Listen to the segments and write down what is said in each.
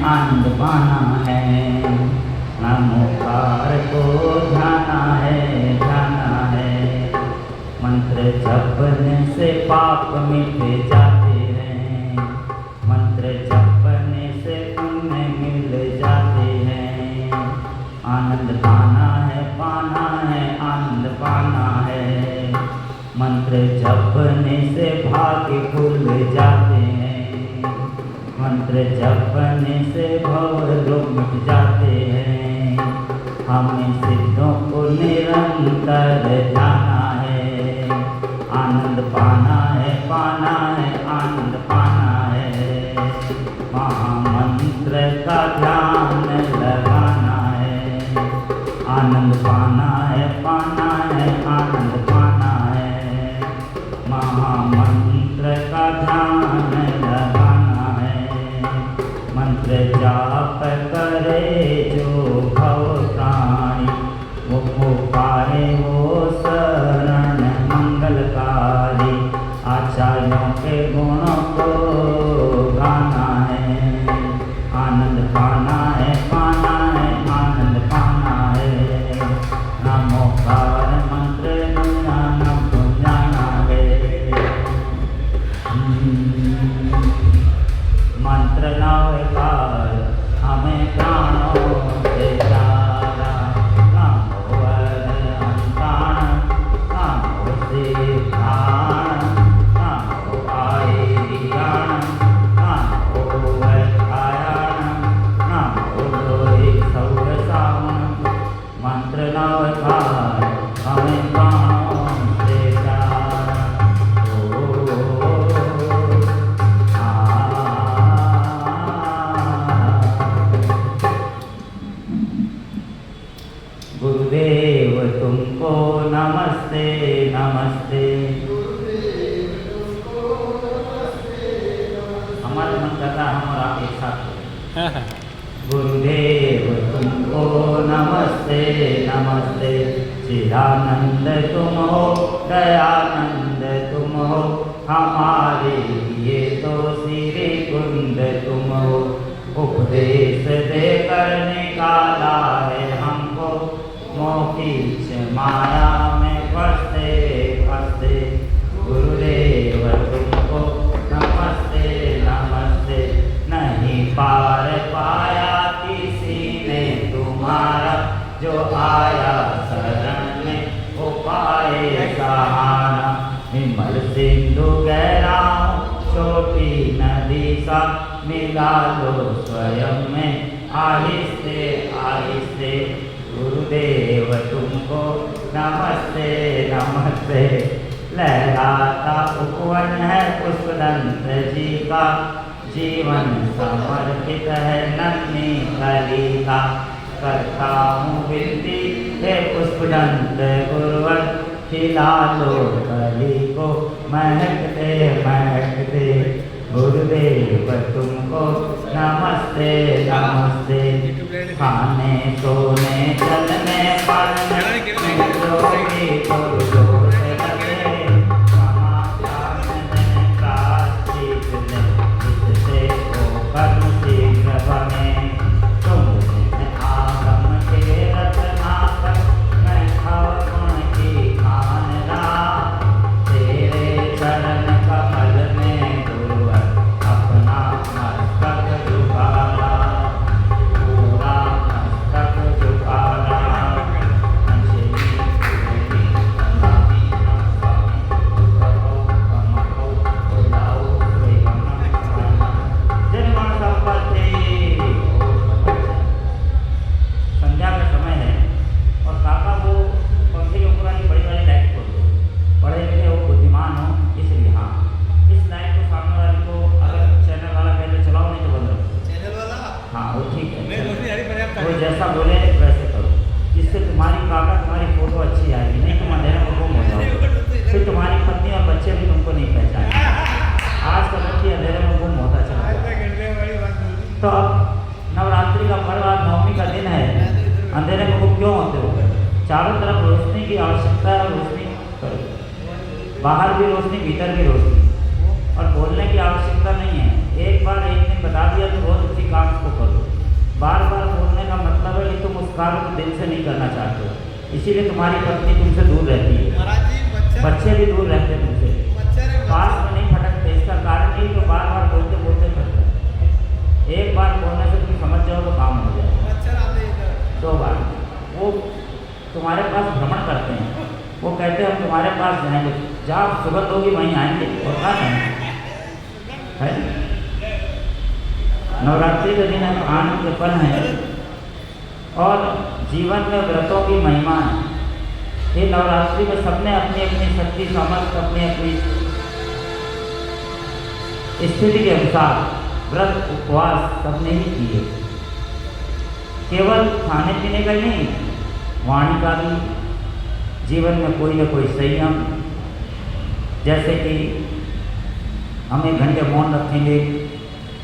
आनंद पाना है, नमोकार को ध्याना है। मंत्र जपने से पाप मिट जाते हैं, मंत्र जपने से पुण्य मिल जाते हैं। आनंद पाना है, आनंद पाना है। मंत्र जपने से भाग्य खुल जाते हैं, मंत्र जपने से भव रोग मिट जाते हैं। हमें सिद्धों को निरंतर जाना है, आनंद पाना है, आनंद पाना है। महामंत्र का ध्यान लगाना है, आनंद पाना है, आनंद पाना है। महामंत्र का ध्यान लगाना है। मंत्र जाप करे जो भव प्राणी, वो पुकारे वो शरण मंगलकारी। आचार्यों के गुणों को गाना है, आनंद पाना है, आनंद पाना है। नमोकार मंत्र ज्ञानम ज्ञाना है। मंत्र नवकार हमें प्राणों से प्यारा, नमो अंताण, नमो सिद्धाण, नमो आयर्याण, नमो वैखायाण, नमो लोहि सौरसावण। मंत्र नवकार हमें प्राणों से प्यारा। गुरुदेव तुमको नमस्ते नमस्ते। हमारा मन करता है हम और आप एक साथ गुरुदेव तुमको नमस्ते नमस्ते। चिदानंद तुम हो, दयानंद तुम हो, हमारे लिए तो श्री कुंद तुम हो। उपदेश देकर निकाला है हमको, मोहित माया में फंसते फंसते। गुरुदेव तुमको नमस्ते नमस्ते। नहीं पार पाया किसी ने तुम्हारा, जो आया शरण में वो पाए सहारा। हिमल सिंधु गहरा छोटी नदी सा, मिला लो स्वयं में आहिस्ते आहिस्ते। गुरुदेव तुमको नमस्ते नमस्ते। लहराता उपवन है पुष्पदंत जी का, जीवन समर्पित है नन्ही कली का। करता हूँ विनती हे पुष्पदंत गुरुवर, खिला लो कली को महकते महकते। गुरुदेव तुमको नमस्ते नमस्ते। खाने सोने चलने पड़ने जोगी गुरु से लगे, समाचार में प्राश्चित ले, इससे वो कर्म शीघ्र बने। तुम आगम के रत्नाकर, मैं गुण की खान रहा। तेरे चरण कमल में गुरुवर अपना मस्तक झुकाया, पूरा मस्तक झुकाया। संध्या का समय है और काका वो पंखे के ऊपर वाली बड़ी वाली लाइट खोल दो। पढ़े लिखे हो, बुद्धिमान हो, इसलिए हाँ इस लाइट को सामने वाले को अगर चैनल वाला पहले चलाओ, नहीं तो बंद रखो। चैनल वाला हाँ वो ठीक है, वो जैसा बोले वैसे करो, जिससे तुम्हारी काका तुम्हारी फोटो अच्छी आएगी। नहीं तुम अंधेरे में गुम हो जाओगे, फिर तुम्हारी पत्नी और बच्चे भी तुमको नहीं पहचानेंगे। आज का बच्चे अंधेरे में गुम होता चला जाता। तो अब नवरात्रि का पर्व, आज नवमी का दिन है, अंधेरे में गुम क्यों होते हो? चारों तरफ रोशनी की आवश्यकता है, रोशनी करो। बाहर भी रोशनी, भीतर भी रोशनी, और बोलने की आवश्यकता नहीं है। एक बार एक दिन बता दिया तो रोज उसी काम को करो। दिल से नहीं करना चाहते हो, इसीलिए तुम्हारी पत्नी तुमसे दूर रहती है, महाराज जी बच्चे भी दूर रहते हैं तुमसे, पास में नहीं फटकते। इसका कारण यही तो बार बार बोलते बोलते करते हैं। एक बार बोलने से तुम समझ जाओ तो काम हो जाए। मच्छर आते इधर। 2 बार वो तुम्हारे पास भ्रमण करते हैं, वो कहते हैं हम तुम्हारे पास जाएंगे, जहाँ सुगंध होगी वहीं आएंगे और कहाँ जाएंगे है। नवरात्रि के दिन हम आनंद के पल हैं और जीवन में व्रतों की महिमा है। ये नवरात्रि में सबने अपनी अपनी शक्ति सामर्थ्य अपनी अपनी स्थिति के अनुसार व्रत उपवास सबने ही किए। केवल खाने पीने का ही नहीं, वाणी का भी, जीवन में कोई न कोई संयम, जैसे कि हम 1 घंटे मौन रखेंगे,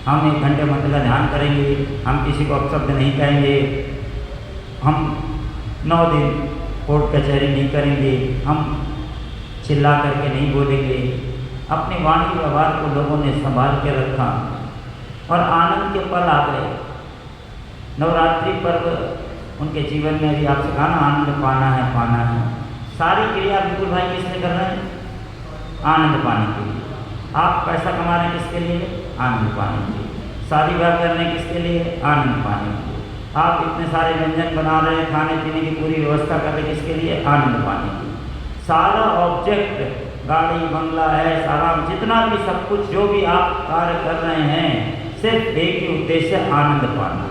हम 1 घंटे मंत्र का ध्यान करेंगे, हम किसी को अपशब्द नहीं कहेंगे, हम 9 दिन कोर्ट कचहरी नहीं करेंगे, हम चिल्ला करके नहीं बोलेंगे। अपनी वाणी व्यवहार को लोगों ने संभाल के रखा और आनंद के पल आ गए। नवरात्रि पर्व उनके जीवन में भी आपसे कहा ना, आनंद पाना है पाना है। सारी क्रिया बिल्कुल भाई किसने कर रहे हैं? आनंद पाने के लिए। आप पैसा कमा रहे हैं किसके लिए? आनंद पाने के लिए। शादी ब्याह कर रहे हैं किसके लिए? आनंद पाने के लिए। आप इतने सारे व्यंजन बना रहे हैं, खाने पीने की पूरी व्यवस्था कर रहे हैं किसके लिए? आनंद पाने के लिए। सारा ऑब्जेक्ट, गाड़ी बंगला है, सारा जितना भी सब कुछ जो भी आप कार्य कर रहे हैं, सिर्फ एक ही उद्देश्य, आनंद पाना।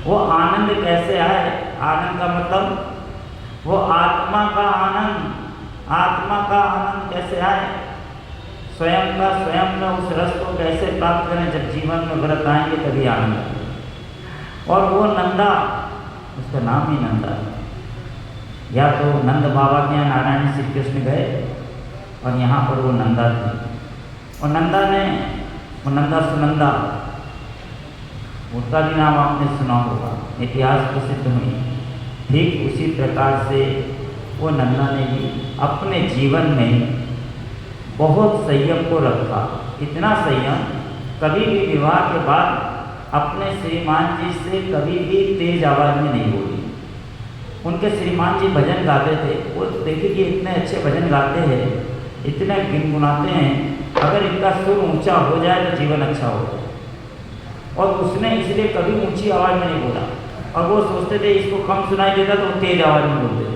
वो आनंद कैसे आए? आनंद का मतलब वो आत्मा का आनंद। आत्मा का आनंद कैसे आए? स्वयं का स्वयं में उस रस को कैसे प्राप्त करें? जब जीवन में व्रत आएंगे तभी आनंद आएगा। और वो नंदा, उसका नाम ही नंदा है। या तो नंद बाबा के यहाँ नारायण श्री कृष्ण गए और यहाँ पर वो नंदा थे, और नंदा ने, वो नंदा सुनंदा, उसका भी नाम आपने सुना होगा, इतिहास प्रसिद्ध हुई। ठीक उसी प्रकार से वो नंदा ने भी अपने जीवन में बहुत संयम को रखा। इतना संयम, कभी भी विवाह के बाद अपने श्रीमान जी से कभी भी तेज आवाज़ में नहीं बोली। उनके श्रीमान जी भजन गाते थे, वो देखिए कि इतने अच्छे भजन गाते हैं, इतने गुनगुनाते हैं, अगर इनका सुर ऊंचा हो जाए तो जीवन अच्छा हो जाए। और उसने इसलिए कभी ऊंची आवाज़ में नहीं बोला, और वो सोचते थे इसको कम सुनाई देता तो तेज आवाज़ में बोलते।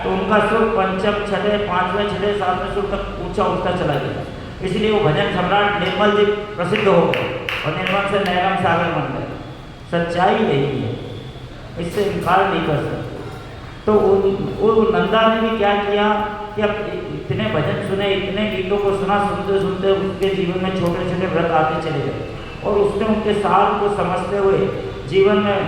तो उनका सुर पंचम, छठे, पाँचवें, छठे, सातवें सुर तक ऊंचा उठता चला गया। इसलिए वो भजन सम्राट निर्मल जी प्रसिद्ध हो गए और निर्मल से नैरम सागर बन गए। सच्चाई यही है, इससे इनकार नहीं कर सकते। तो वो नंदा ने भी क्या किया कि अब इतने भजन सुने, इतने गीतों को सुना, सुनते सुनते उसके जीवन में छोटे छोटे व्रत आते चले गए, और उसने उनके साथ को समझते हुए जीवन में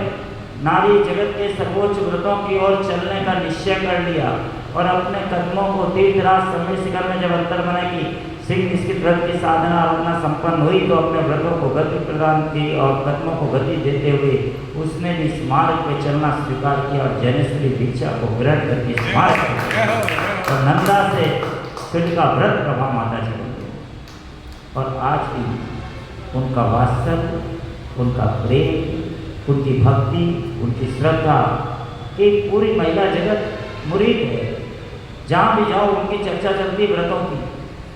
नारी जगत के सर्वोच्च व्रतों की ओर चलने का निश्चय कर लिया। और अपने कदमों को तीर्थराज समय शिखर में जब अंतर बना कि सिंह इसकी व्रत की साधना आराधना संपन्न हुई, तो अपने व्रतों को गति प्रदान की और कदमों को गति देते हुए उसने भी इस मार्ग पर चलना स्वीकार किया और जनेश्वरी दीक्षा को ग्रहण करके इस मार्ग पर, और नंदा से फिर का व्रत प्रभा माता जी बन। और आज भी उनका वात्सल्य, उनका प्रेम, उनकी भक्ति, उनकी श्रद्धा, एक पूरी महिला जगत मुरीद है। जहाँ भी जाओ उनकी चर्चा चलती व्रतों की,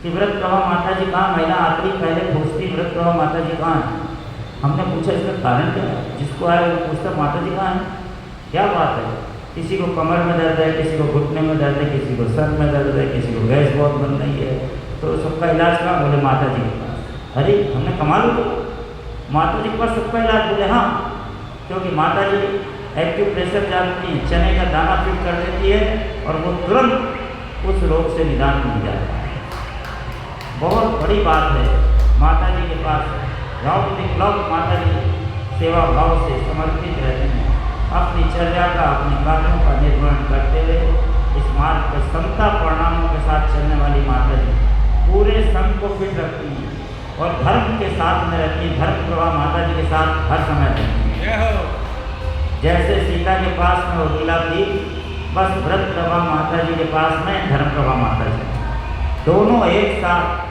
कि व्रत प्रभा माता जी कहाँ। महिला आती पहले पूछती व्रत प्रभा माता जी कहाँ है। हमने पूछा इसका कारण क्या है? जिसको आए वो पूछता माता जी कहाँ है, क्या बात है? किसी को कमर में दर्द है, किसी को घुटने में दर्द है, किसी को सर में दर्द है, किसी को गैस बहुत बन रही है, तो सबका इलाज कहाँ? बोले माता जी के पास। अरे हमने कमाल हो, माता जी के पास सबका इलाज? बोले हाँ, क्योंकि माता जी एक्टिव प्रेशर जानती हैं, चने का दाना फिट कर देती है और वो तुरंत उस रोग से निदान मिल जाता है। बहुत बड़ी बात है माता जी के पास। लोग माता जी सेवा भाव से समर्पित रहते हैं, अपनी चर्या का, अपने कार्यों का निर्वहन करते हुए इस मार्ग पर समता परिणामों के साथ चलने वाली माता जी पूरे संघ को फिट रखती हैं और धर्म के साथ में रहती हैं। धर्म प्रभा माता जी के साथ हर समय रहती हैं। जैसे सीता के पास में उर्मिला थी, बस व्रत प्रभा माता जी के पास में धर्म प्रभा माता जी, दोनों एक साथ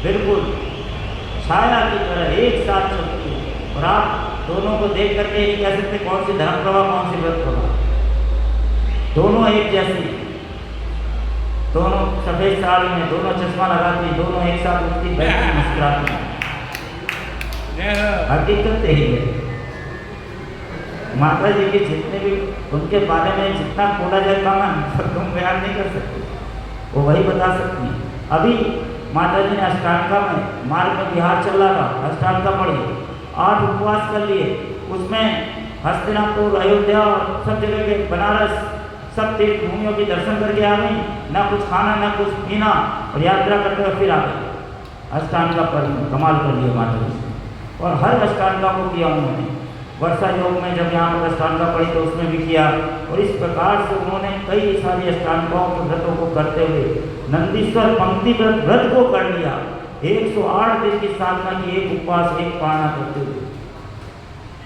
बिल्कुल छाया की तरह एक साथ चलती है। और आप दोनों को देख करके ये कह सकते कौन सी धर्म प्रभा कौन सी व्रत प्रभा, दोनों एक जैसी, दोनों सफेद साड़ी में, दोनों चश्मा लगाती, दोनों एक साथ उठती बैठती मुस्कुराती। हकीकत यही है। माता जी के जितने भी उनके बारे में जितना खोला जाए कम सब तुम बयान नहीं कर सकते, वो वही बता सकती हैं। अभी माता जी ने अष्टांगा में मार्ग में बिहार चल रहा था, अष्टांगा पढ़ी, 8 उपवास कर लिए, उसमें हस्तिनापुर, अयोध्या और सब जगह के बनारस सब तीर्थ भूमियों के दर्शन करके आ गई, ना कुछ खाना ना कुछ पीना, और यात्रा करते हुए फिर आ गए। अष्टांगा पर कमाल कर लिया माता जी, और हर अष्टांगा को किया उन्होंने। वर्षा योग में जब यहाँ पर अष्टांगा पड़ी तो उसमें भी किया, और इस प्रकार से उन्होंने कई सारी अष्टांगाओं के व्रतों को करते हुए नंदीश्वर पंक्ति व्रत को कर लिया। 108 दिन की साधना की, एक उपवास एक पारणा करते हुए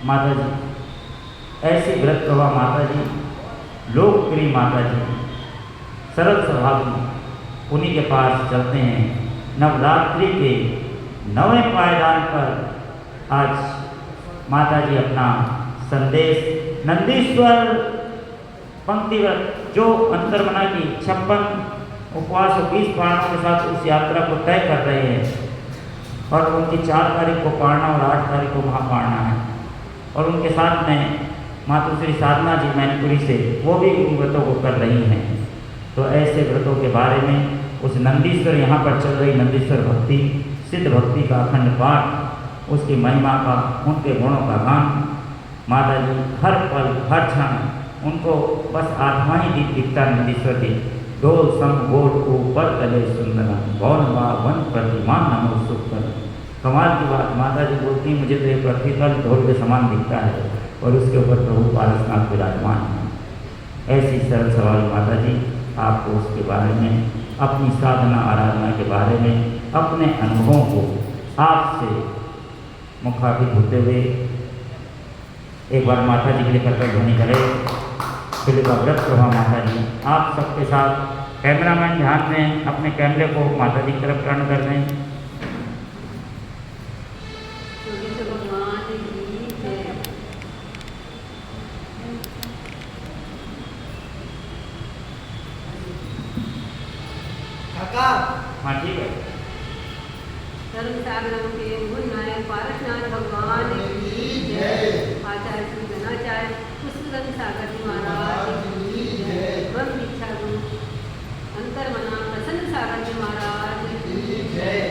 माता जी। ऐसी व्रत प्रभा माता जी, लोकप्रिय माता जी, सरल स्वभाव की, उन्हीं के पास चलते हैं। नवरात्रि के 9वें पायदान पर आज माता जी अपना संदेश नंदीश्वर पंक्ति व्रत जो अंतर्मना की 56 उपवास और 20 पारणों के साथ उस यात्रा को तय कर रहे हैं, और उनकी 4 तारीख को पारणा और 8 तारीख को महापारणा है, और उनके साथ में मातुश्री साधना जी मैनपुरी से वो भी उन व्रतों को कर रही हैं। तो ऐसे व्रतों के बारे में उस नंदीश्वर यहाँ पर चल रही नंदीश्वर भक्ति, सिद्ध भक्ति का अखंड पाठ, उसकी महिमा का, उनके गुणों का गान, माता जी हर पल हर क्षण उनको बस आत्मा ही दिखता नंदीश्वर की। डोल सम गोल ऊपर तले सुंदरम गौर वन प्रतिमा नमो सुपर। कमाल की बात, माता जी बोलती हैं मुझे तो ये पृथ्वी तल ढोल के समान दिखता है, और उसके ऊपर प्रभु पारसनाथ विराजमान है। ऐसी सरल सवाल माता जी आपको उसके बारे में, अपनी साधना आराधना के बारे में, अपने अनुभवों को आपसे मुखातिब होते हुए एक बार माता जी के लिए करकर ध्वनि करें। फिर व्रत प्रभा माता जी आप सबके साथ, कैमरामैन ध्यान दें, अपने कैमरे को माता जी की तरफ टर्न कर दें। हाँ ठीक है। धर्म साधना के गुण नायक पारसनाथ भगवान की जय। आचार्य श्री गणाचार्य पुष्पगंध सागर जी महाराज की जय। ब्रह्म दीक्षा गुरु अंतर्मना प्रसन्न सागर जी महाराज की जय।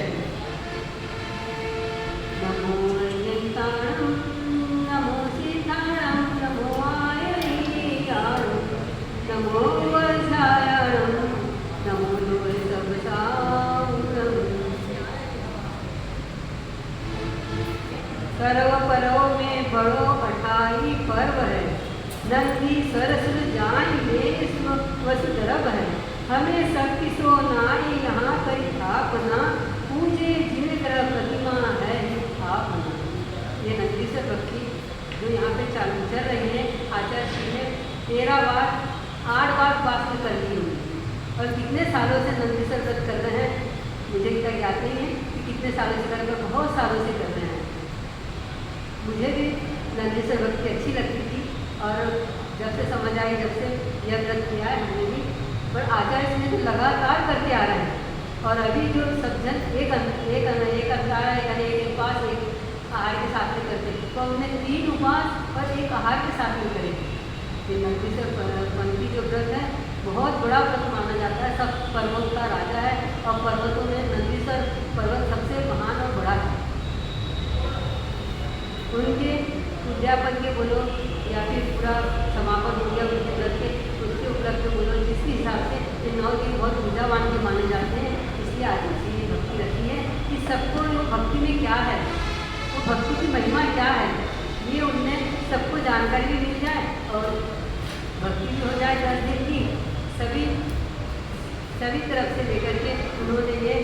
नमो अयंताणं नमो सीताणं नमो आयरीयाणं नमो वर्षायाणं नमो सर्व पर्व में बड़ो 28 पर्व है। नंदी सरसुर जान देश वसुधरभ है। हमें सब किसो नाई यहाँ करी स्थापना, पूजे जिन ग्रह प्रतिमा है स्थापना। ये नंदीश्वर भक्ति जो यहाँ पे चालू चल रही है, आचार्य श्री ने 13 बार 8 बार उपासना कर ली हुई, और कितने सालों से नंदीश्वर व्रत कर रहे हैं मुझे इतना याद नहीं है कि कितने सालों से कर रहे हैं, बहुत सालों से कर रहे हैं। मुझे भी नंदीश्वर भक्ति अच्छी लगती थी, और जब से समझ आई, जब से यह व्रत किया है हमने भी, पर आचार्य इसमें तो लगातार करते आ रहे हैं। और अभी जो सब जन एक अंतरा एक उपास एक आहार के साथ में करते, तो उन्हें 3 उपवास और 1 आहार के साथ में करेंगे। ये नंदीश्वर पंक्ति जो व्रत है बहुत बड़ा व्रत माना जाता है, सब पर्वत का राजा है, और पर्वतों में नंदीश्वर पर्वत सबसे महान और बड़ा है। उनके उद्यापन के बोलो या फिर पूरा समापन हो गया उनके व्रत के, उसके उपलक्ष्य बोलो, जिसके हिसाब से ये 9 दिन बहुत ऊर्जावान के माने जाते हैं। इसलिए आज इसलिए भक्ति रखी है कि सबको वो भक्ति में क्या है, वो भक्ति की महिमा क्या है, ये उनमें सबको जानकारी भी मिल जाए, और भक्ति भी हो जाए 10 दिन की। सभी तरफ से लेकर के उन्होंने ये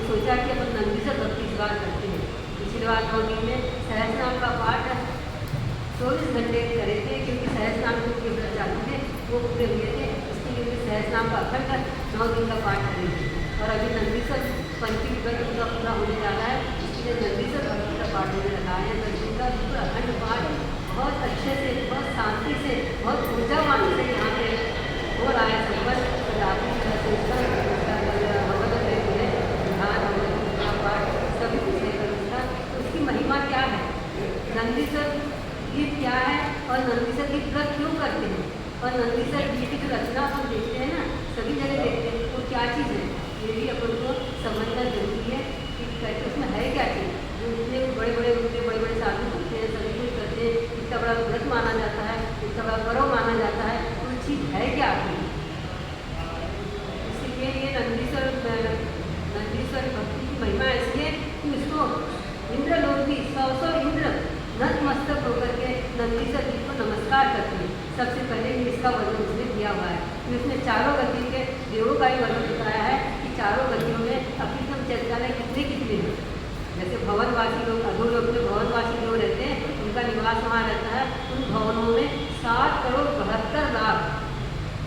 सोचा कि अपन नंदीश्वर भक्ति इस बार करते हैं। पिछली बार 9 दिन में सहस्रनाम का पाठ 24 घंटे करे थे, क्योंकि सहस्रनाम के व्रत चालू थे, वो पूरे हुए थे, इसके लिए सहस्रनाम का अखंड 9 दिन का पाठ करेंगे। और अभी नंदीश्वर पंचमी व्रत पूरा होने जा रहा है, इसलिए नंदीश्वर भक्ति का पाठ होने लगा है। 10 दिन का अखंड पाठ अच्छे से, बहुत शांति से, बहुत ऊर्जावान से यहाँ पे हो रहा है संबंध। सभी कुछ लेकर उसका, तो उसकी महिमा क्या है, नंदीसर गीत क्या है और नंदीसर गीत व्रत क्यों करते हैं, और नंदीसर गीत की जो रचना हम देखते हैं ना, सभी जगह देखते हैं, वो क्या चीज़ है, ये भी अपन को समझना जरूरी है कि कैसे उसमें है क्या चीज़। जो इतने बड़े बड़े साधु करते हैं, सभी कुछ करते हैं, इतना बड़ा व्रत माना जाता है, इतना बड़ा पर्व माना जाता है, तो चीज़ है क्या आखिर। इसलिए ये नंदीश्वर भक्ति की महिमा ऐसी है कि उसको इंद्र लोग भी 100 इंद्र नतमस्तक होकर के नंदीश्वर जी को नमस्कार करते हैं। सबसे पहले ये इसका वर्णन उसने दिया हुआ है कि उसने चारों गति के देवों का ही वर्णन बताया है कि चारों गतियों में अपितम चैतन्य कितने हैं। जैसे भवनवासी लोग, अधोलोक में भवनवासी लोग रहते हैं, उनका निवास वहाँ रहता है। उन भवनों में 7,72,00,000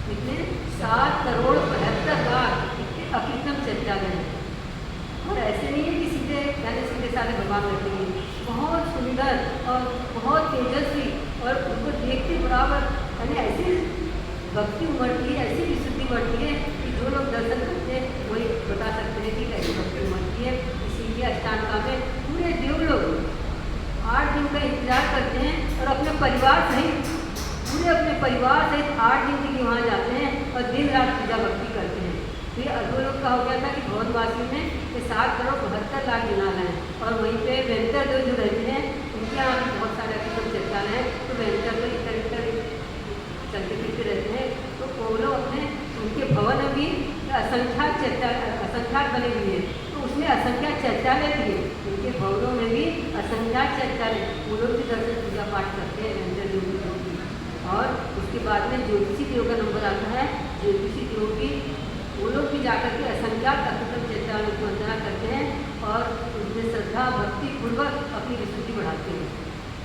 कितने 7,72,00,000 अपितम चैतन्य है। और ऐसे नहीं है कि सीधे यानी सीधे साधे भगवान रहते हैं, बहुत सुंदर और बहुत तेजस्वी, और उनको देखते बराबर यानी ऐसी भक्ति उमड़ती है, ऐसी विशुद्धि बढ़ती है कि जो लोग दर्शन करते हैं वही बता सकते हैं कि कैसी भक्ति उमड़ती है। इसीलिए अष्टांगा में पूरे देव लोग 8 दिन का इंतजार करते हैं और अपने परिवार सहित, पूरे अपने परिवार सहित 8 दिन के लिए वहाँ जाते हैं और दिन रात पूजा भक्ति करते हैं। तो ये अधोलोक का हो गया था कि भवनवासी में 7,72,00,000 दिनाल हैं, और वहीं पे वेंकर देव जो रहते हैं उनके यहाँ भी बहुत सारे अपितम चैतन्य हैं। तो वेंकर तो इधर चलते फिरते रहते हैं, तो वो लोग अपने उनके भवन भी असंख्यात बने हुए हैं, तो उसमें असंख्यात चैतन्य भी है, उनके भवनों में भी असंख्यात चैतन्य, वो लोग भी दर्शन पूजा पाठ करते हैं वेंकर देव की। और उसके बाद में ज्योतिषी देव का नंबर आता है, ज्योतिषी देव की वो लोग भी जाकर के असंख्यात अपितम चैतन्य को वंदना करते हैं और उनमें श्रद्धा भक्ति पूर्वक अपनी विशुद्धि बढ़ाते हैं।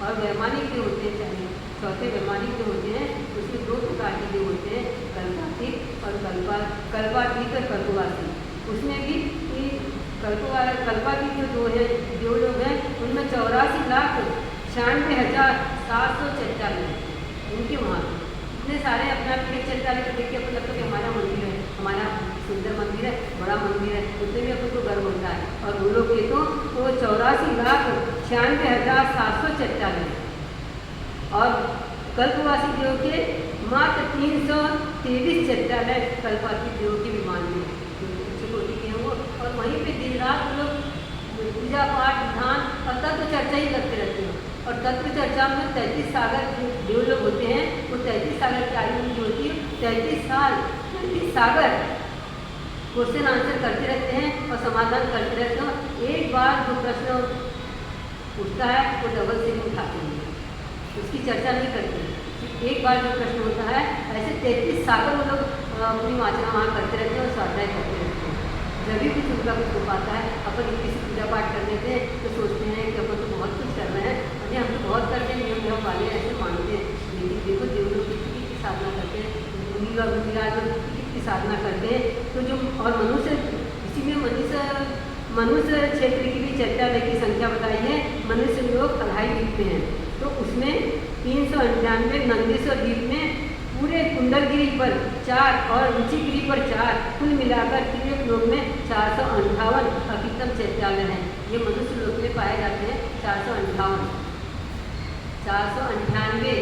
और वैमानिक जो होते हैं, चाहे चौथे वैमानिक जो होते हैं, उसमें 2 प्रकार के जो होते हैं, कल्पातीत और कल्पातीत और कल्पवासी। उसमें भी कल्पातीत जो 2 है जो लोग हैं, उनमें 84,96,700 चैतन्य हैं उनके वहाँ। इतने सारे अपना चैतन्य को देख के अपन लगता है कि हमारा मंदिर है, हमारा सुंदर मंदिर है, बड़ा मंदिर है, उतने में अपन को गर्व होता है। और वो लोग के तो 84,96,700 चैतन्य है। और कल्पवासी देव के मात्र 323 चैतन्य कल्पातीत देव के विमान में उच्च कोटि के हैं वो। और वहीं पे दिन रात लोग पूजा पाठ ध्यान और तत्व चर्चा ही करते रहते हैं। और तत्व चर्चा में 33 सागर देव लोग होते हैं, वो 33 सागर की आयु उनकी होती है 33 साल, 33 सागर क्वेश्चन आंसर करते रहते हैं और समाधान करते रहते हैं। एक बार जो प्रश्न उठता है वो डबल से नहीं उठाते हैं, उसकी चर्चा नहीं करते। एक बार जो प्रश्न होता है, ऐसे 33 सागर वो लोग अपनी वाचना वहाँ करते रहते हैं और स्वाध्याय करते रहते हैं। जब भी कुछ उनका कुछ हो पाता है, अपन किसी पूजा पाठ करने से तो सोचते हैं कि अपन तो बहुत कुछ कर रहे हैं, अभी हम तो बहुत करते हैं, नियम नियम वाले ऐसे मानते हैं। लेकिन देखो देव लोग कितनी साधना करते हैं, मुनि और मुनिराज लोग कितनी साधना करते हैं। तो जो और मनुष्य, इसी में मनुष्य क्षेत्र की भी चैतन्य की संख्या बताई है। मनुष्य लोग 2.5 द्वीप में हैं, तो उसमें 398 नंदीश्वर द्वीप में पूरे कुंडलगिरी पर 4 और रुचिगिरी पर 4, कुल मिलाकर त्रिलोक लोक में 458 अपितम चैतन्य हैं। ये मनुष्य लोक में पाए जाते हैं 458 498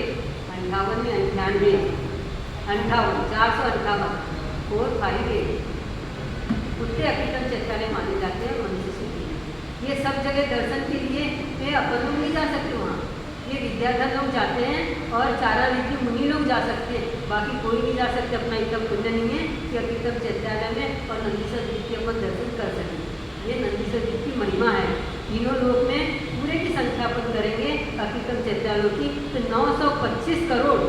उतने अपितम चैतन्य माने जाते हैं मनुष्य से। ये सब जगह दर्शन के लिए वे अपन लोग नहीं जा सकते वहाँ, ये विद्याधर लोग जाते हैं और चारा ऋषि मुनि लोग जा सकते हैं, बाकी कोई नहीं जा सकते। अपना इतना पुण्य नहीं है कि अपितम चैतन्य में और नंदीश्वर जी के अपन दर्शन कर सकें। ये नंदीश्वर जी की महिमा है। तीनों लोक में पूरे की संख्या अपन करेंगे अपितम चैतन्य की तो 925 करोड़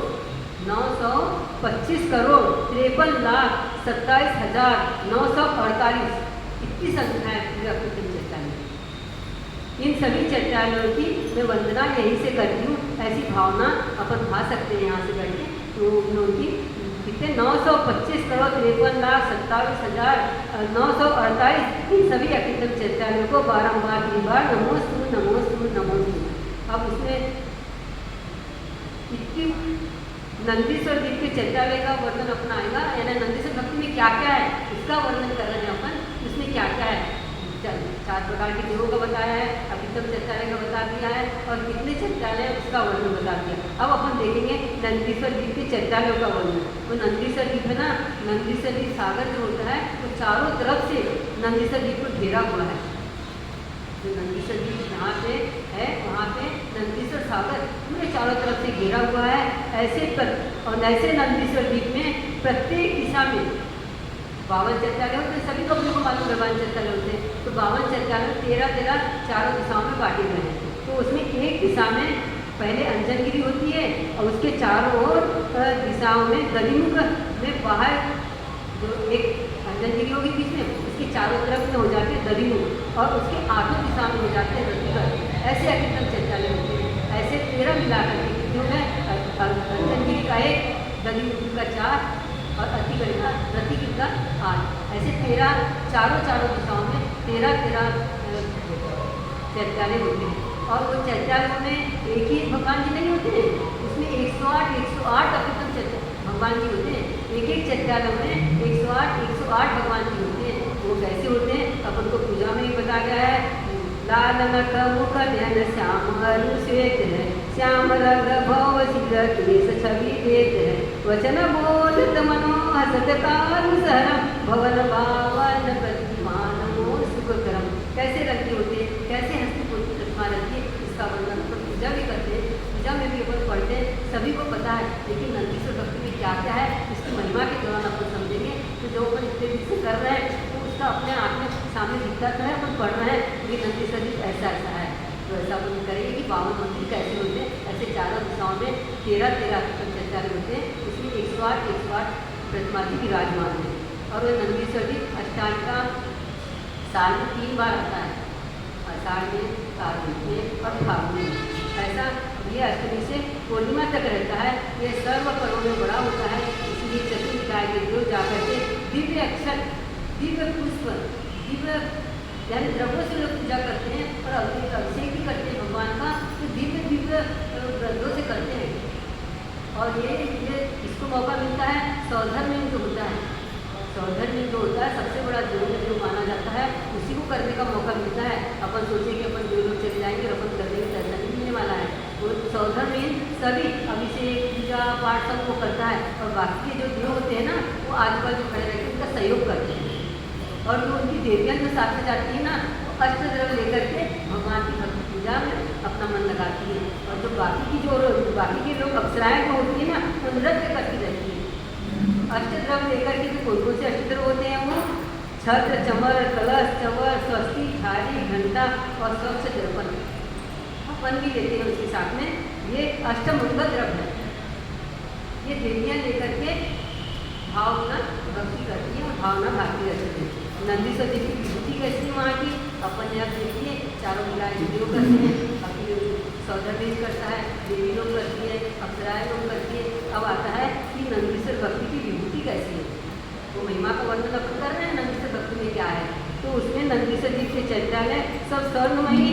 53,27,948 इतनी संख्या है पूरे अपितम चैतन्य। इन सभी चैतन्यों की मैं वंदना यहीं से करती हूँ, ऐसी भावना अपन भा सकते हैं यहाँ से करके। तो उनकी कितने 925,57,948 इन सभी अपितम चैतन्यों को बारंबार नमोस्तु नमोस्तु नमोस्तु। अब उसमें इतनी नंदीश्वर द्वीप के चैत्यालय का वर्णन अपना आएगा, यानी नंदीश्वर भक्ति में क्या क्या है उसका वर्णन कर रहे हैं अपन, उसमें क्या क्या है। 4 प्रकार के देवों का बताया है, अधिकतम चैत्यालय का बता दिया है, और कितने चैत्यालय है उसका वर्णन बता दिया। अब अपन देखेंगे नंदीश्वर द्वीप के चैत्यालयों का वर्णन। वो नंदीश्वर द्वीप है ना, नंदीश्वर द्वीप सागर जो होता है वो चारों तरफ से नंदीश्वर द्वीप को घेरा हुआ है। जो नंदीश्वर द्वीप जहाँ पे है वहाँ पे नंदीश्वर सागर पूरे चारों तरफ से घेरा हुआ है। ऐसे नंदीश्वर द्वीप में प्रत्येक दिशा में 52 चैत्यालय होते हैं, सभी को अपने को मालूम है 52 चैत्यालय होते हैं। तो 52 चैत्यालय 13 चारों दिशाओं में बांटे गए हैं। तो उसमें एक दिशा में पहले अंजनगिरी होती है और उसके चारों ओर दिशाओं में दधिमुख में बाहर जो एक अंजनगिरी होगी बीच में, उसके चारों तरफ में हो जाते हैं दधिमुख और उसके आठों दिशा में हो जाते हैं रतिकर। ऐसे अधिकतम चैत्यालय होते हैं। ऐसे 13 मिलाकर के जो है अंजनगिरी का 1, दधिमुख का 4 और रतिकर का 8। ऐसे 13 चारों दिशाओं में 13 चैत्यालय होते हैं। और वो चैत्यालयों में एक ही भगवान जी नहीं होते हैं, उसमें 108 अधिकतम भगवान जी होते हैं। एक चैत्यालय में 108 भगवान जी होते हैं। वो कैसे होते हैं अपन को पूजा में ही बताया गया है। लाल नख मुख नयन श्याम अरु श्वेत है, श्याम रंग भव शीघ्र केश छवि देत है, वचन बोलत मनोहसत कारुण सहरम, भवन भावन प्रतिमान मोर सुखकरम। कैसे रंगी होते हैं, कैसे हंसती बोलती प्रतिमा रहती है, इसका वर्णन अपन पूजा भी करते हैं। पूजा में भी अपन पढ़ते हैं, सभी को पता है। लेकिन नंदीश्वर भक्ति में क्या क्या है इसकी महिमा के दौरान अपन समझेंगे। तो जो अपन इतने दिन से कर रहे हैं तो उसका अपने आप में सामने दिखता तो है, अपन पढ़ रहे हैं ये नंदीश्वर जी ऐसा है। तो ऐसा अपन करेंगे कि 52 मंदिर कैसे होते हैं। ऐसे चारों दिशाओं में 13 चैत्यालय होते हैं। इसमें 108 प्रतिमा जी विराजमान है। और वह नंदीश्वर जी अष्टांग का साल में 3 बार आता है, आषाढ़ में, सावन में और फागुन में। ऐसा ये अष्टमी से पूर्णिमा तक रहता है। ये सर्व पर्वों में बड़ा होता है। इसलिए चतुर्निकाय के देव जाकर के दिव्य अक्षर, दिव्य पुष्प, दिव्य यानी द्रव्यों से लोग पूजा करते हैं और अभिषेक भी करते हैं भगवान का। तो दिव्य ग्रंथों से करते हैं। और ये इसको मौका मिलता है सौधर्म में जो होता है, सौधर्म में जो होता है सबसे बड़ा जो माना जाता है, उसी को करने का मौका मिलता है। अपन सोचे कि अपन 2 लोग चले जाएंगे और अपन करने में ऐसा नहीं मिलने वाला है। वो सौधर्म में सभी अभिषेक पूजा पाठ सब वो करता है। और बाकी के जो देव होते हैं ना वो आजू बाजू खड़े रहकर उनका सहयोग करते हैं। और जो उनकी देवियाँ जो साथ में जाती है ना वो अष्टद्रव्य लेकर के भगवान की भक्ति पूजा में अपना मन लगाती है। और जो बाकी के लोग अप्सराएँ जो होती है ना वो नृत्य करती रहती है। अष्टद्रव्य लेकर के जो कौन से अष्टद्रव्य होते हैं वो छत्र, चमर, कलश, चंवर, स्वस्ति, थाली, घंटा और स्वच्छ दर्पण अपन भी लेते हैं उसके साथ में। ये अष्टमंगल द्रव्य है। ये देवियाँ लेकर के भावना भक्ति करती है और भावना भागती रहती है। नंदीश्वर जी की विभूति कैसी है वहाँ की अपन यहाँ देखिए। चारों मिलाए देव करते हैं, बाकी सौधर्मेश करता है, देवी लोग करती है, अप्सराएँ लोग करती है। अब आता है कि नंदीश्वर भक्ति की विभूति कैसी है। तो महिमा का वर्णन अपन कर रहे हैं नंदीश्वर भक्ति में क्या है। तो उसमें नंदीश्वर जी के चैत्यालय सब स्वर्णमयी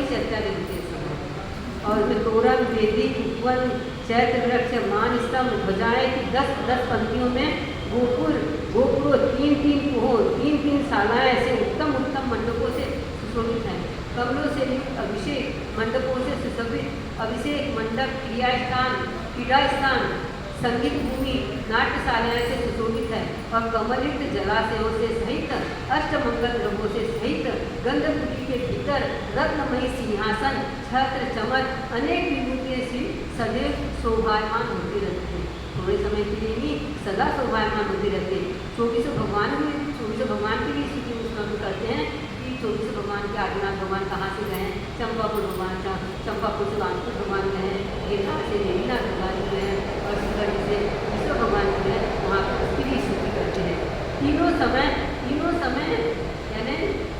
चैत्यालय होते हैं। और उसमें तोरण, वेदी, उपवन, चैत्र वृक्ष, मान स्तंभ, ध्वजाएँ की 10 पंक्तियों में गोपुर 3 कुहों, 3 शालाएँ ऐसे उत्तम मंडपों से सुशोभित हैं। कमलों से युक्त अभिषेक मंडपों से सुशोभित अभिषेक मंडप, क्रीड़ा स्थान, संगीत भूमि, नाट्यशालाएँ से सुशोभित है। और कमलयुक्त जलाशयों से सहित अष्टमंगल द्रव्यों से सहित गंधपुरी के भीतर रत्नमयी सिंहासन, छत्र, चमर, अनेक विभूतियाँ से सदैव शोभायमान होती रहती हैं। थोड़े समय के लिए ही सदा शोभायमान होते रहते हैं। 24 भगवान की भी स्तुति स्मरण करते हैं कि 24 भगवान के आदिनाथ भगवान कहाँ से गए हैं। चंपापुर से वानपुर भगवान गए हैं, गिरनार से देवीनाथ भगवान गए हैं और शिखर से विष्णु भगवान जो है वहाँ पर उसकी भी स्तुति करते हैं। तीनों समय यानी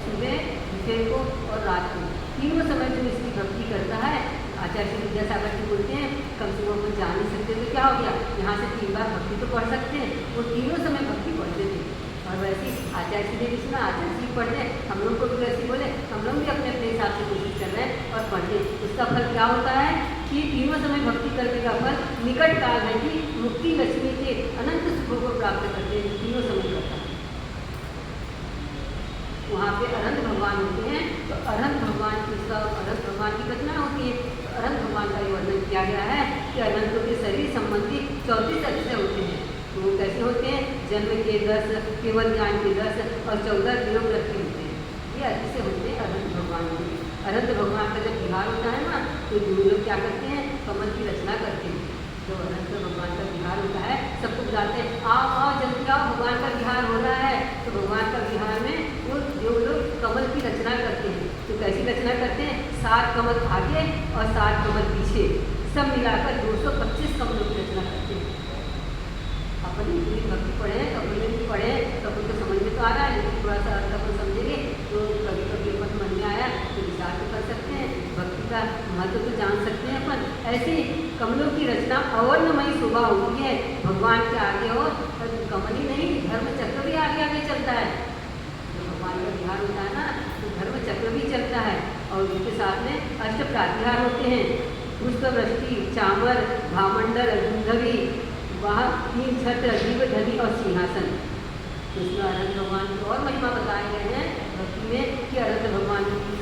सुबह, दोपहर को और रात को तीनों समय जो इसकी भक्ति करता है। आचार्य श्री विद्यासागर जी बोलते हैं कम से कम जा नहीं सकते तो क्या हो गया, यहाँ से 3 बार भक्ति तो पढ़ सकते हैं। वो तीनों समय भक्ति पढ़ते थे। और वैसे आचार्य श्री देवी सुना आचार्य श्री पढ़ते हैं, हम लोग को भी वैसे बोले, हम लोग भी अपने हिसाब से कोशिश कर रहे हैं और पढ़ते हैं। उसका फल क्या होता है कि तीनों समय भक्ति करने का फल निकट काल है कि मुक्ति लक्ष्मी के अनंत सुखों को प्राप्त करते हैं, तीनों समय करता है। वहाँ पे अरहंत भगवान होते हैं, तो अरहंत भगवान की सब अरहंत भगवान की घटना होती है। तो अरहंत भगवान का वर्णन किया गया है कि अरहंतों के शरीर संबंधी 34 अतिशय होते हैं। तो वो कैसे होते हैं? जन्म के 10, केवल ज्ञान के 10 और 14 दिनों व्रत के होते हैं। ये अतिशय होते हैं अरहंत भगवान के। अरहंत भगवान का जब विहार होता है ना, तो जो लोग क्या करते हैं, कमल की रचना करते हैं। जो अरहंत भगवान का विहार होता है, सबको बुलाते हैं, आओ जल्दी आओ, भगवान का विहार हो रहा है। तो भगवान का विहार में वो जो लोग कमल की रचना करते हैं, तो कैसी रचना करते हैं? 7 कमल आगे और 7 कमल पीछे, सब मिलाकर 225 कमलों की रचना करते हैं। अपन पूरी भक्ति पढ़े, कभी भी पढ़े, तो अपन को समझ में तो आ रहा है, लेकिन थोड़ा सा अर्थ अपन समझेंगे तो कभी कभी अपन मन में आया तो विचार तो कर सकते हैं, भक्ति का महत्व तो जान सकते हैं अपन। ऐसे कमलों की रचना अवर्णमयी शोभा होती है भगवान के आगे, और कमल ही नहीं, धर्म चक्र भी आगे आगे चलता है। जब भगवान का विहार होता है ना, तो धर्म चक्र भी चलता है, और उसके साथ में अष्ट प्रातिहार होते हैं, पुष्प वृष्टि, चामर, भामंडल, धुंधवी, वहाँ 3 छत्र, जीव धनी और सिंहासन। इसमें अरहंत भगवान की और महिमा बताए गए हैं भक्ति में कि अरहंत भगवान की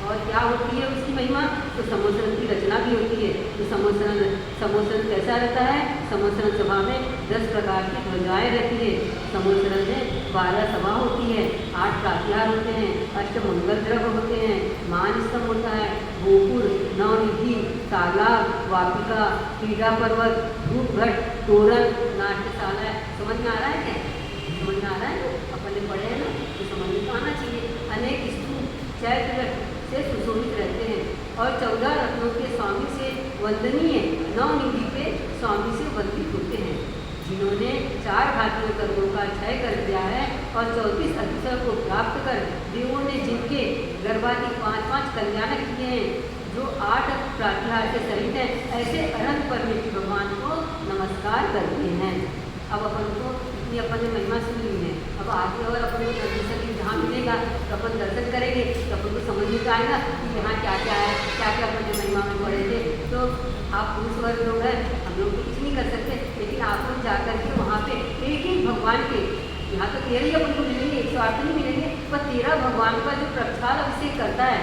और क्या होती है उसकी महिमा। तो समोसरण की रचना भी होती है। तो समोसरण कैसा रहता है? समोसरण सभा में 10 प्रकार की ध्वजाएँ रहती है। समोसरण में 12 सभा होती है, 8 प्रातिहार होते हैं, 8 मंगल द्रव्य होते हैं, मान स्तंभ होता है, गोपुर, नवनिधि, तालाब, वाटिका, क्रीड़ा पर्वत, धूप घट, तोरण, नाट्यशाला। समझ में आ रहा है क्या? समझ में आ रहा है? अपन ने पढ़े हैं ना, तो समझ में तो आना चाहिए। अनेक स्तूप चैत्र से सुशोभित रहते हैं, और 14 रत्नों के स्वामी से वंदनीय नवनिधि पे स्वामी से वंदित होते हैं, जिन्होंने 4 घातीय कर्मों का क्षय कर दिया है और 34 अतिशय को प्राप्त कर देवों ने जिनके गर्भाती 5-5 कल्याण किए हैं, जो 8 प्रातिहार के सहित हैं, ऐसे अनंत परमेश्वर भगवान को नमस्कार करते हैं। अब अपन को इतनी अपन ने महिमा सुन ली है, अब आगे और अपन को दर्शन जहाँ मिलेगा तो अपन दर्शन करेंगे, तो अपन को समझ में आएगा कि यहाँ क्या क्या है, क्या क्या अपन ने महिमा में पढ़े थे। तो आप पुरुष वर्ग लोग हैं, हम लोग तो कुछ नहीं कर सकते, लेकिन आप लोग जाकर के वहाँ पे एक ही भगवान के, यहाँ तो 13 ही अपन को मिलेंगे, 108 नहीं मिलेंगे, पर 13 भगवान का जो प्रक्षाल अभिषेक करता है।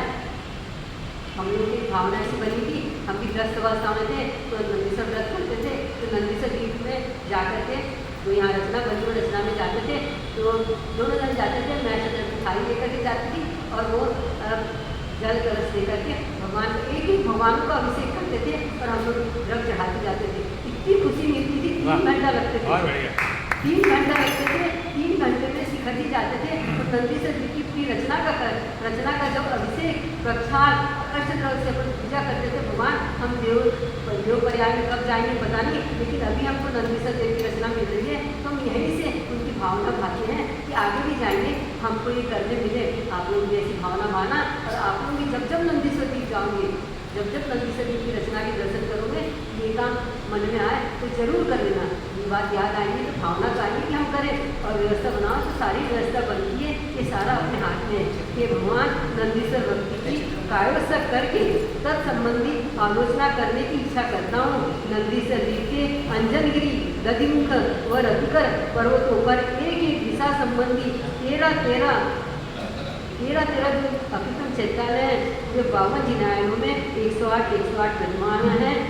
हम लोग की भावना ऐसी बनी थी, हम भी ग्रस्त अवस्था में थे, तो नंदीसर व्रत करते थे, तो नंदीसर द्वीप में जाकर के तो यहाँ रचना बनी, वो रचना में जाते थे, तो दोनों जन जाते थे, मैं थाली लेकर के जाती थी, और वो जल कलश लेकर के भगवान एक ही भगवान को अभिषेक करते थे, और हम लोग द्रव चढ़ाते जाते थे। इतनी खुशी मिलती थी, 3 घंटा लगते थे, 3 घंटा लगते थे, 3 घंटे में शिखर जी जाते थे। तो नंदीसर जी की रचना का जब अभिषेक प्रक्षाल अष्टद्रव्य से अपन पूजा करते थे, भगवान हम देव पर्याय में कब जाएंगे पता नहीं, लेकिन अभी हमको नंदीसर देव की रचना मिल रही है, तो हम यहीं से उनकी भावना भाते हैं कि आगे भी जाएंगे, हमको ये करने मिले। आप लोग भी ऐसी भावना भाना, और आप लोग भी जब जब नंदीसर जी जाओगे, जब जब नंदीसर जी की रचना के दर्शन करोगे, ये काम मन में आए तो जरूर कर लेना। ये बात याद आएगी तो भावना तो आएगी कि हम करें, और व्यवस्था बनाओ तो सारी व्यवस्था बनती है। ये सारा अपने हाथ में है कि भगवान नंदीसर भक्ति की कायोत्सव करके तत्संबंधी आलोचना करने की इच्छा करता हूँ। नंदीसर जी के अंजनगिरी, दधिमुख व रतिकर पर्वतों पर एक दिशा संबंधी 13 जो अपितम चैत्यालय है, जो 52 जिनायनों में 108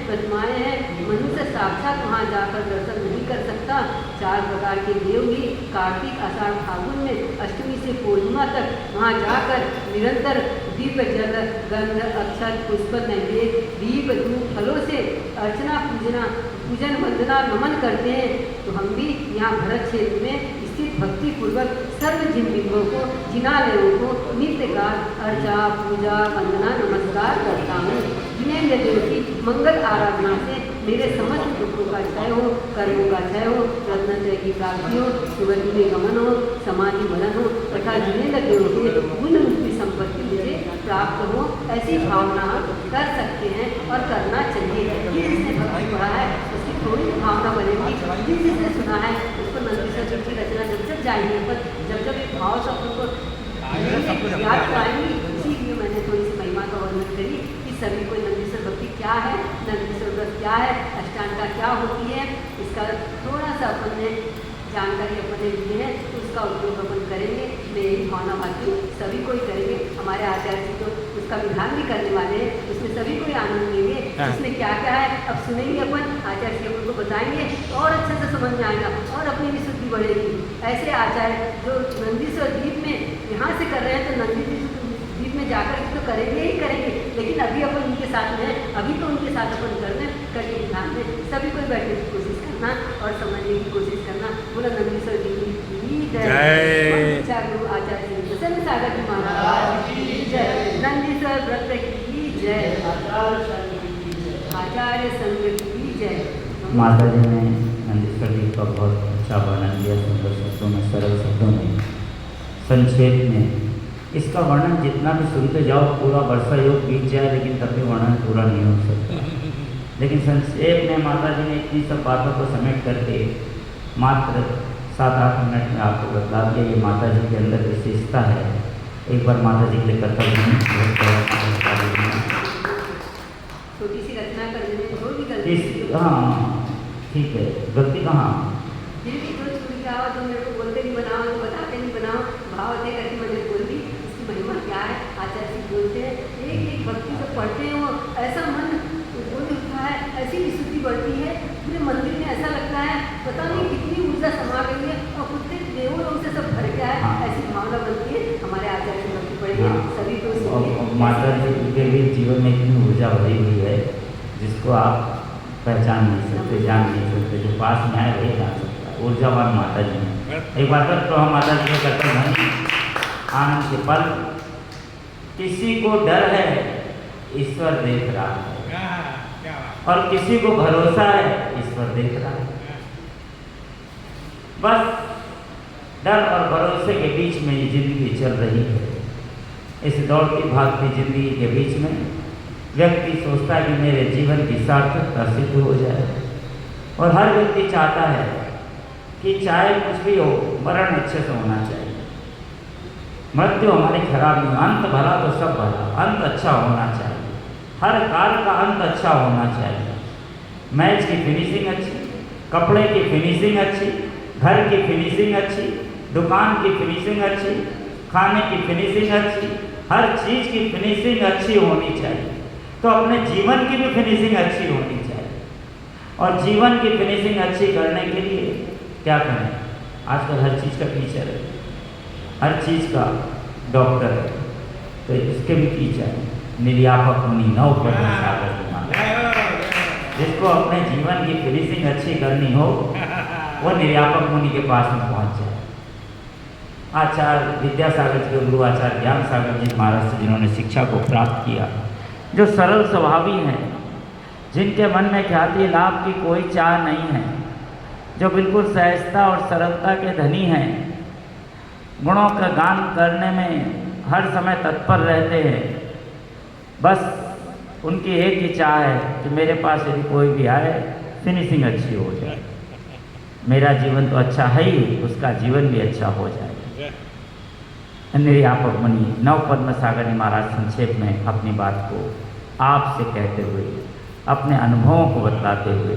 प्रतिमाएँ हैं। मनुष्य साक्षात वहाँ जाकर दर्शन नहीं कर सकता। 4 प्रकार के देव भी कार्तिक, आषाढ़, फागुन में अष्टमी से पूर्णिमा तक वहाँ जाकर निरंतर दीप, जल, गंध, अक्षत, पुष्प, नैवेद्य, दीप, धूप, फलों से अर्चना, पूजन, वंदना, नमन करते हैं। तो हम भी यहाँ भरत क्षेत्र में स्थित भक्ति पूर्वक सर्व जिनों को, जिनालयों को नित्य काल अर्चा, पूजा, वंदना, नमस्कार करता हूँ। जिनेन्द्र देव की मंगल आराधना से मेरे समस्त दुखों का क्षय हो, कर्मों का क्षय हो, रत्नत्रय की प्राप्ति हो, सुगति में गमन हो, समाधि मरण हो, तथा जिनेन्द्र देव के गुण रूपी संपत्ति मुझे प्राप्त हो, ऐसी भावना कर सकते हैं और करना चाहिए। ये जिसने भक्ति पढ़ा है उसकी थोड़ी भावना बनेगी। जिसने सुना है उसको नंदीसर जी की रचना जब जाएंगे, पर जब एक भाव सब को याद आएंगी, इसीलिए मैंने थोड़ी सी महिमा का वर्णन करी कि सभी को नंदीसर भक्ति क्या है, क्या है, अष्टांगा क्या होती है, इसका थोड़ा सा अपन ने जानकारी अपने लिए है, तो उसका उपयोग अपन करेंगे। मैं यही भावना भाती हूँ, सभी कोई करेंगे। हमारे आचार्य जी तो उसका विधान भी करने वाले हैं, उसमें सभी कोई आनंद लेंगे। उसमें क्या क्या है अब सुनेंगे अपन, आचार्य जी अपन को बताएंगे और अच्छे से समझ में आएगा और अपनी भी शुद्धि बढ़ेगी। ऐसे आचार्य जो नंदीश्वर द्वीप में यहाँ से कर रहे हैं, तो नंदी द्वीप में जाकर तो करेंगे ही करेंगे, लेकिन अभी अपन उनके साथ में हैं, अभी तो उनके साथ अपन करके ध्यान में सभी कोई बैठने की कोशिश करना और समझने की कोशिश करना। बोला नंदीश्वर जी की जय, गुरु आचार्य जी प्रसन्न सागर जी महाराज की जय, नंदीश्वर व्रत की जय, आचार्य संघ की जय। माता जी ने नंदीश्वर जी का बहुत अच्छा वर्णन दिया, सुंदर शब्दों में, सरल शब्दों में, संक्षेप में। इसका वर्णन जितना भी सुनते जाओ पूरा वर्षा योग बीत जाए, लेकिन तब भी वर्णन पूरा नहीं हो सकता। लेकिन संक्षेप में माता जी ने इतनी सब बातों को समेट करके मात्र 7-8 मिनट में आपको बता दिया। ये माता जी के अंदर विशेषता है। एक बार माता जी के लिए कर्तव्य छोटी सी रचना कर देने जो भी गलती, हाँ ठीक है, गलती कहाँ, फिर भी जो छूट जाओ तो मेरे को बोलते नहीं बनाओ, तो बताते नहीं बनाओ, भाव दे करके मैंने बोल दी। इसकी महिमा क्या है, आचार्य जी बोलते हैं, एक एक भक्ति को पढ़ते हैं वो ऐसा मन बोल उठता है, ऐसी विशुद्धि बढ़ती है, पूरे मंदिर में ऐसा लगता है पता नहीं कितनी ऊर्जा समा गई है और कुत्ते देवों लोग से सब भर गया है, ऐसी भावना बनती है। हमारे आचार्य जी भक्ति पढ़ेंगे सभी को। माता जी के भी जीवन में इतनी ऊर्जा भरी हुई है जिसको आप पहचान नहीं सकते, जान नहीं सकते, जो पास में आए वही जान सकता है। ऊर्जावान माता जी हैं। एक बार फिर तो हम माता जी के कर्तव्य आनंद के पल, किसी को डर है ईश्वर देख रहा है, और किसी को भरोसा है ईश्वर देख रहा है। बस डर और भरोसे के बीच में ये जिंदगी चल रही है। इस दौड़ती भागती जिंदगी के बीच में व्यक्ति सोचता है कि मेरे जीवन की सार्थकता सिद्ध हो जाए, और हर व्यक्ति चाहता है कि चाहे कुछ भी हो मरण अच्छे से होना चाहिए, मृत्यु हमारी खराब नहीं, अंत भला तो सब भला, अंत अच्छा होना चाहिए, हर काल का अंत अच्छा होना चाहिए। मैच की फिनिशिंग अच्छी, कपड़े की फिनिशिंग अच्छी, घर की फिनिशिंग अच्छी, दुकान की फिनिशिंग अच्छी, खाने की फिनिशिंग अच्छी, हर चीज़ की फिनिशिंग अच्छी होनी चाहिए। तो अपने जीवन की भी फिनिशिंग अच्छी होनी चाहिए, और जीवन की फिनिशिंग अच्छी करने के लिए क्या करें, आजकल हर चीज़ का टीचर है, हर चीज़ का डॉक्टर है, तो इसके भी टीचर निर्यापक मुनि नव पद्म सागर के मालिक। जिसको अपने जीवन की फिनिशिंग अच्छी करनी हो वो निर्यापक मुनि के पास में पहुंच जाए। आचार्य विद्यासागर जी के गुरु आचार्य ज्ञान सागर जी महाराज से जिन्होंने शिक्षा को प्राप्त किया, जो सरल स्वभावी हैं, जिनके मन में ख्याति लाभ की कोई चाह नहीं है, जो बिल्कुल सहजता और सरलता के धनी हैं, गुणों का गान करने में हर समय तत्पर रहते हैं। बस उनकी एक ही चाह है कि मेरे पास यदि कोई भी आए फिनिशिंग अच्छी हो जाए, मेरा जीवन तो अच्छा है ही, उसका जीवन भी अच्छा हो जाए। निर्यापक मुनि नव पद्म सागर जी महाराज संक्षेप में अपनी बात को आपसे कहते हुए, अपने अनुभवों को बतलाते हुए